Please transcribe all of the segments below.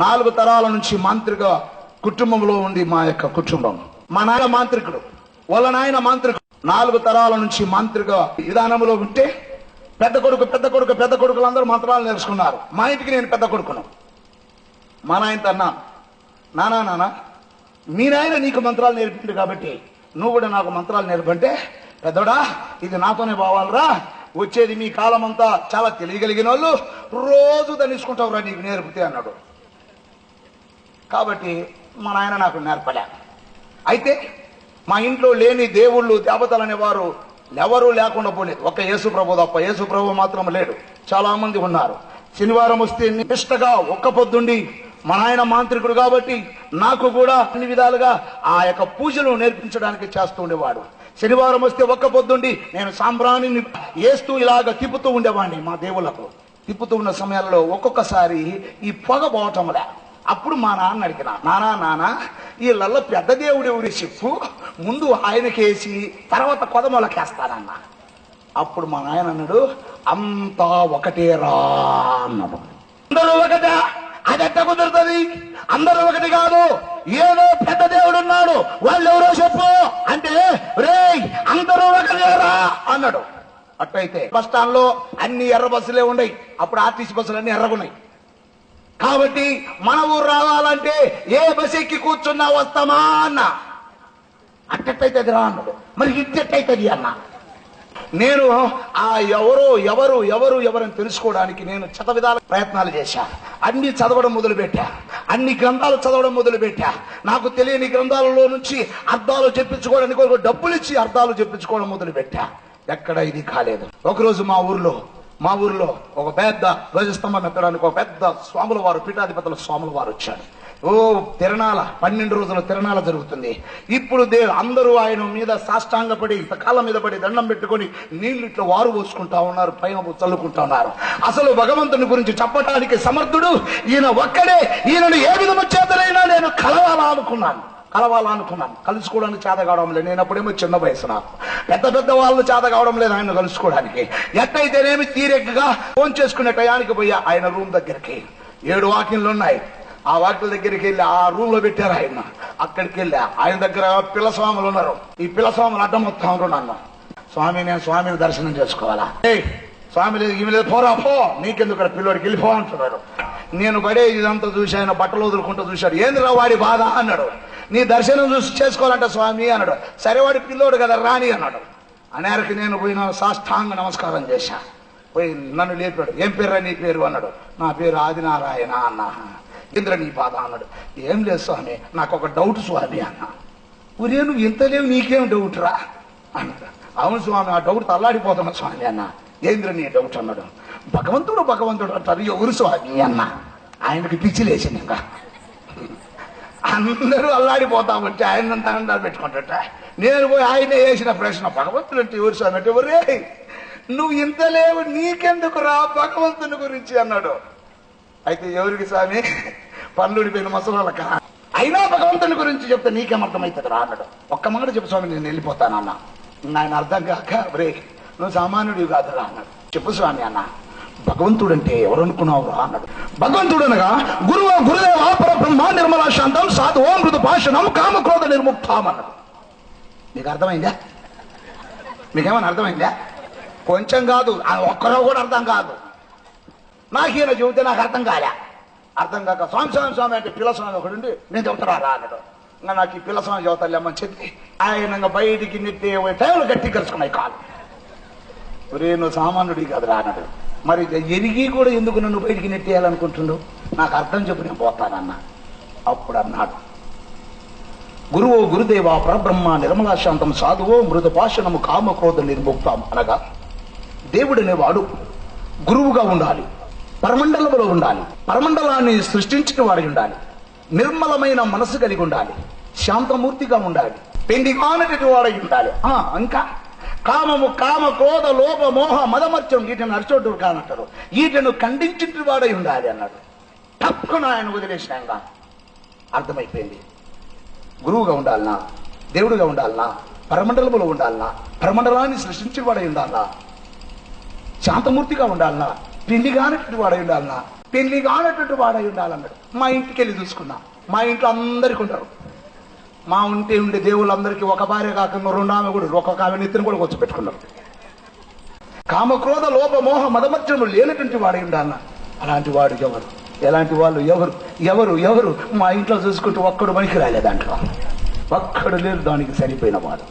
4 తరాల నుంచి మాంత్రిక కుటుంబంలో ఉంది మా యొక్క కుటుంబం. మా నాయన మాంత్రికుడు, వాళ్ళ నాయన మాంత్రికుడు. 4 తరాల నుంచి మాంత్రిక విధానంలో ఉంటే పెద్ద కొడుకులు అందరూ మంత్రాలు నేర్చుకున్నారు. మా ఇంటికి నేను పెద్ద కొడుకును. మా నాయనతో అన్నాను, నానా మీ నాయన నీకు మంత్రాలు నేర్పిండు కాబట్టి నువ్వు కూడా నాకు మంత్రాలు నేర్పంటే, పెద్దోడా ఇది నాతోనే పోవాలరా, వచ్చేది మీ కాలం అంతా చాలా తెలియగలిగిన వాళ్ళు, రోజు తనిసుకుంటావురా నీకు నేర్పితే అన్నాడు. కాబట్టి మా నాయన నాకు నేర్పలే. అయితే మా ఇంట్లో లేని దేవుళ్ళు దేవతలు అనేవారు ఎవరూ లేకుండా పోలేదు. ఒక్క యేసు ప్రభు తప్ప. యేసు ప్రభు మాత్రం లేడు, చాలా మంది ఉన్నారు. శనివారం వస్తే నిష్టగా ఒక్క పొద్దుండి, మా నాయన మాంత్రికుడు కాబట్టి నాకు కూడా అన్ని విధాలుగా ఆ యొక్క పూజలు నేర్పించడానికి చేస్తూ ఉండేవాడు. శనివారం వస్తే ఒక్క పొద్దుండి నేను సాంబ్రాణిని వేస్తూ ఇలాగ తిప్పుతూ ఉండేవాడిని. మా దేవులకు తిప్పుతూ ఉన్న సమయాల్లో ఒక్కొక్కసారి ఈ పొగ పోవటంలే. అప్పుడు మా నాన్న అడిగిన, నానా వీళ్ళల్లో పెద్ద దేవుడు ఎవరి చెప్పు, ముందు ఆయనకేసి తర్వాత కొదమొలకేస్తానన్నా. అప్పుడు మా నాయన అన్నాడు, అంతా ఒకటేరా అన్నాడు. అందరూ ఒకటే, అది ఎట్ట కుదురుతుంది? అందరూ ఒకటి కాదు, ఏదో పెద్ద దేవుడు ఉన్నాడు, వాళ్ళు ఎవరో చెప్పు అంటే, రేయ్ అందరూ ఒకటేరా అన్నాడు. అట్టయితే బస్ స్టాండ్ లో అన్ని ఎర్ర బస్సులే ఉన్నాయి. అప్పుడు ఆర్టీసీ బస్సులు అన్ని ఎర్రగున్నాయి. కాబట్టి మన ఊరు రావాలంటే ఏ బస్ ఎక్కి కూర్చున్నా వస్తామా అన్న. అట్టయితుంది రా అన్నాడు. మరి ఇట్టెట్టయితుంది అన్న. నేను ఆ ఎవరు తెలుసుకోవడానికి నేను విధాల ప్రయత్నాలు చేశా. అన్ని చదవడం మొదలుపెట్టా, అన్ని గ్రంథాలు చదవడం మొదలుపెట్టా. నాకు తెలియని గ్రంథాలలో నుంచి అర్థాలు చెప్పించుకోవడానికి డబ్బులు ఇచ్చి అర్థాలు చెప్పించుకోవడం మొదలుపెట్టా. ఎక్కడ ఇది కాలేదు. ఒకరోజు మా ఊర్లో ఒక పెద్ద ధ్వజస్తంభం ఎత్తడానికి ఒక పెద్ద స్వాముల వారు, పీఠాధిపతుల స్వాముల వారు వచ్చాడు. తిరణాల 12 రోజుల తిరణాల జరుగుతుంది. ఇప్పుడు అందరూ ఆయన మీద సాష్టాంగపడి కాళ్ళ మీద పడి దండం పెట్టుకొని నీళ్లు ఇట్లా వారు పోసుకుంటా ఉన్నారు, పైన చల్లుకుంటా ఉన్నారు. అసలు భగవంతుని గురించి చెప్పడానికి సమర్థుడు ఈయన ఒక్కడే. ఈయనను ఏ విధము చేతనైనా నేను కలవాలనుకున్నాను. కలుసుకోవడానికి చేత కావడం లేదు. నేను అప్పుడేమో చిన్న వయసు, నాకు పెద్ద వాళ్ళు చేత కావడం లేదు ఆయన కలుసుకోవడానికి. ఎట్టయితేనేమి తీరెక్కగా ఫోన్ చేసుకునే టయానికి పోయా ఆయన రూమ్ దగ్గరికి. 7 వాకిన్లు ఉన్నాయి. ఆ వాకిల దగ్గరికి వెళ్ళి ఆ రూమ్ లో పెట్టారు ఆయన. అక్కడికి వెళ్ళా. ఆయన దగ్గర పిల్లస్వాములు ఉన్నారు. ఈ పిల్లస్వాములు అడ్డం మొత్తం నన్ను, స్వామి నేను స్వామిని దర్శనం చేసుకోవాలా? స్వామి లేదు ఈమె లేదు, పోరా పో, నీకెందుకు పిల్లోడికి వెళ్ళిపో అంటున్నాడు. నేను పడే ఇదంతా చూసి ఆయన బట్టలు వదులుకుంటూ చూశాడు. ఏందిరా వాడి బాధ అన్నాడు. నీ దర్శనం చూసి చేసుకోవాలంట స్వామి అన్నాడు. సరే వాడి పిల్లోడు కదా రాని అన్నాడు. అనేరకు నేను పోయిన సాష్టాంగ నమస్కారం చేశా. పోయి నన్ను లేపాడు. ఏం పేరు నీ పేరు అన్నాడు. నా పేరు ఆదినారాయణ అన్నా. ఇంద్ర నీ బాధ అన్నాడు. ఏం లేదు స్వామి, నాకు ఒక డౌట్ స్వామి అన్నా. ఒరే నువ్వు ఇంత లేవు, నీకేం డౌట్ రా అన్నాడు. అవును స్వామి, ఆ డౌట్ తల్లాడిపోతున్నా స్వామి అన్న. ఏంద్ర నీ డౌట్ అన్నాడు. భగవంతుడు అంటారు, ఎవరు స్వామి అన్న. ఆయనకి పిచ్చి లేచింది. ఇంకా అందరూ అల్లాడిపోతామంటే ఆయన దండాలు పెట్టుకుంటా. నేను పోయి ఆయన వేసిన ప్రశ్న, భగవంతుడు అంటే ఎవరు స్వామి అంటే, ఎవరే నువ్వు ఇంత లేవు, నీకెందుకు రా భగవంతుని గురించి అన్నాడు. అయితే ఎవరికి స్వామి? పన్నుడిపోయిన మసలక. అయినా భగవంతుని గురించి చెప్తే నీకేమర్థమవుతుంది రా అన్నాడు. ఒక్క మాట చెప్పు స్వామి, నేను వెళ్ళిపోతానన్నా. ఆయన అర్థం కాక, రే నువ్వు సామాన్యుడివి కాదురా అన్నాడు. చెప్పు స్వామి అన్న. భగవంతుడు అంటే ఎవరు అనుకున్నావు రా అన్నాడు. భగవంతుడు అనగా గురుదేవ పరబ్రహ్మ నిర్మలా శాంతం సాధువో మృదు భాషణం కామక్రోధ నిర్ముక్తం అన్నాడు. మీకు అర్థమైందా? మీకేమైనా అర్థమైందా? కొంచెం కాదు, ఒక్కరో కూడా అర్థం కాదు. నాకేనా చెబితే నాకు అర్థం కాక స్వామి అంటే పిల్లస్వామి ఒకటి నేను చెబుతారా రా అన్నాడు. ఇంకా నాకు ఈ పిల్లస్వామి చెబుతాలేమని చెప్పి ఆయన బయటికి నెట్టే టైంలో గట్టి కలుసుకున్నాయి కాదు. ఒరే నువ్వు సామాన్యుడి కాదు రా అన్నాడు. మరి ఎరిగి కూడా ఎందుకు నన్ను బయటికి నెట్టేయాలనుకుంటుండు? నాకు అర్థం చెప్పు, నేను పోతానన్నా. అప్పుడు అన్నాడు, గురుదేవ పరబ్రహ్మ నిర్మలా శాంతం సాధువో మృత భాషణము కామక్రోధ నిర్ముక్తం అనగా దేవుడు అనేవాడు గురువుగా ఉండాలి, పరమండలంలో ఉండాలి, పరమండలాన్ని సృష్టించిన వాడి ఉండాలి, నిర్మలమైన మనసు కలిగి ఉండాలి, శాంతమూర్తిగా ఉండాలి, పెండిగానటి వాడై ఉండాలి. ఇంకా కామము కామ క్రోధ లోభ మోహ మదమర్చం వీటిని అరిచోడు కానంటారు, వీటిని ఖండించిన వాడై ఉండాలి అన్నాడు. తక్కువ ఆయన వదిలేసినాక అర్థమైపోయింది. గురువుగా ఉండాలనా, దేవుడుగా ఉండాలనా, పరమండలంలో ఉండాలనా, పరమండలాన్ని సృష్టించిన వాడై ఉండాలనా, శాంతమూర్తిగా ఉండాలనా, పిండిగానటువంటి వాడై ఉండాలనా, పెళ్లి కానటువంటి వాడై ఉండాలన్నాడు. మా ఇంటికి వెళ్ళి చూసుకున్నా, మా ఇంట్లో అందరికీ ఉంటారు. మా ఉంటే ఉండే దేవుళ్ళందరికీ ఒక భార్య కాకుండా 2 ఆమె కూడా, ఒక్కొక్క ఆమె నెత్తిని కూడా కూర్చోబెట్టుకున్నారు. కామక్రోధ లోప మోహ మదమత్సరము లేనటువంటి వాడై ఉండాలన్న. అలాంటి వాడు ఎవరు? ఎలాంటి వాళ్ళు ఎవరు? ఎవరు ఎవరు మా ఇంట్లో చూసుకుంటూ ఒక్కడు మనికి రాలే, దాంట్లో ఒక్కడు లేరు దానికి సరిపోయిన వాడు.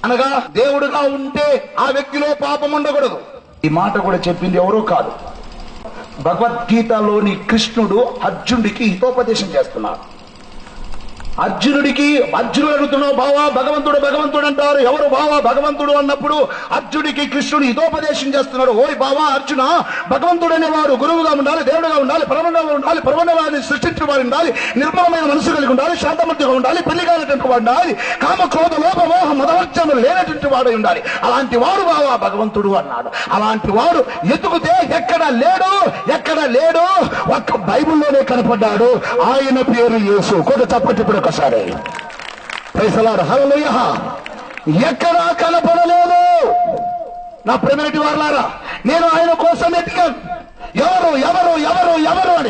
అనగా దేవుడుగా ఉంటే ఆ వ్యక్తిలో పాపం ఉండకూడదు. ఈ మాట కూడా చెప్పింది ఎవరో కాదు, భగవద్గీతలోని కృష్ణుడు అర్జునుడికి హితోపదేశం చేస్తున్నాడు. అర్జునుడు అడుగుతున్నావు, బావా భగవంతుడు భగవంతుడు అంటారు, ఎవరు బావా భగవంతుడు అన్నప్పుడు అర్జునుడికి కృష్ణుడు హితోపదేశం చేస్తున్నాడు. ఓయ్ బావా అర్జున, భగవంతుడు అనేవాడు గురువుగా ఉండాలి, దేవుడుగా ఉండాలి, పరమంగా ఉండాలి, పరమవాడిని సృష్టించిన వాడు ఉండాలి, నిర్మలమైన మనసు కలిగి ఉండాలి, శాంతమూర్తిగా ఉండాలి, పెళ్లి కానటువంటి వాడు ఉండాలి, కామ క్రోధ లోప మోహ మదవర్చనలు లేనటువంటి వాడు ఉండాలి. అలాంటి వాడు బావా భగవంతుడు అన్నాడు. అలాంటి వాడు ఎతుకుతే ఎక్కడ లేడు, ఎక్కడ లేడు, ఒక్క బైబిల్లోనే కనపడ్డాడు. ఆయన పేరు యేసు. కొద్ది తప్పటి ఇప్పుడు ఒకసారి ప్రైజ్ ది లార్డ్, హల్లెలూయా. ఎక్కడా కనపడలేదు. నా ప్రియమైనటి వారలారా, నేను ఆయన కోసం ఎతికాను, ఎవరు ఎవరు ఎవరు ఎవరు అని.